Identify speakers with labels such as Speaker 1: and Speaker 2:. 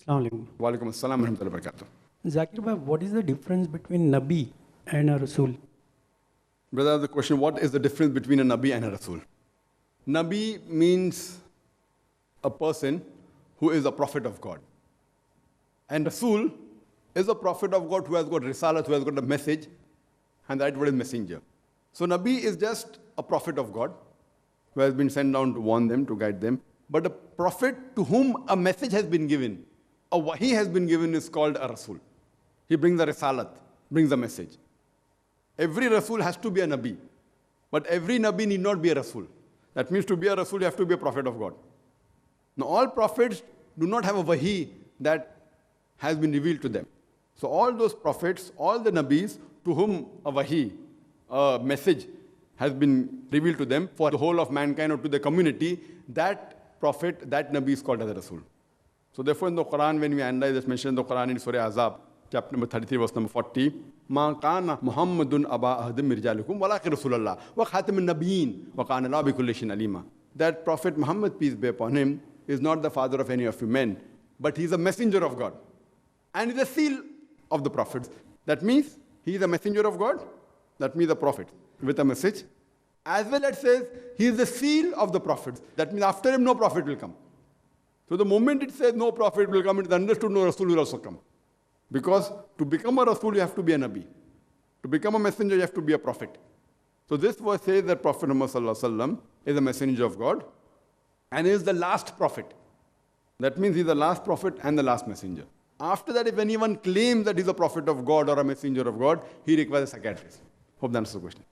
Speaker 1: Assalamu alaikum.
Speaker 2: Wa alaikum assalam wa rahmatullahi wa barakatuh.
Speaker 1: Zakir bhai, what is the difference between Nabi and a Rasool?
Speaker 2: Brother, the question, what is the difference between a Nabi and a Rasool? Nabi means a person who is a prophet of God. And Rasool is a prophet of God who has got risalat, who has got a message, and that word is messenger. So Nabi is just a prophet of God who has been sent down to warn them, to guide them. But a prophet to whom a message has been given, a wahi has been given, is called a Rasool. He brings the risalat, brings the message. Every Rasool has to be a Nabi. But every Nabi need not be a Rasool. That means to be a Rasool, you have to be a prophet of God. Now all prophets do not have a wahi that has been revealed to them. So all those prophets, all the Nabis to whom a wahi, a message has been revealed to them for the whole of mankind or to the community, that prophet, that Nabi is called as a Rasool. So therefore in the Quran, when we analyze this mentioned in the Quran in Surah Azab, chapter number 33, verse number 40, مَا كَانَ مُحَمَّدٌ أَبَا أَحَدٍ مِّن رِجَالِكُمْ وَلَٰكِنَّ رَسُولَ اللَّهِ وَخَاتَمَ النَّبِيِّينَ وَكَانَ اللَّهُ بِكُلِّ شَيْءٍ عَلِيمًا. That Prophet Muhammad, peace be upon him, is not the father of any of you men, but he is a messenger of God. And he is a seal of the prophets. That means he is a messenger of God. That means a prophet with a message. As well as says, he is the seal of the prophets. That means after him no prophet will come. So the moment it says no prophet will come, it is understood no Rasul will also come. Because to become a Rasul, you have to be a Nabi. To become a messenger, you have to be a prophet. So this verse says that Prophet Muhammad sallallahu alaihi wasallam is a messenger of God and is the last prophet. That means he is the last prophet and the last messenger. After that, if anyone claims that he is a prophet of God or a messenger of God, he requires a psychiatrist. Hope that answers the question.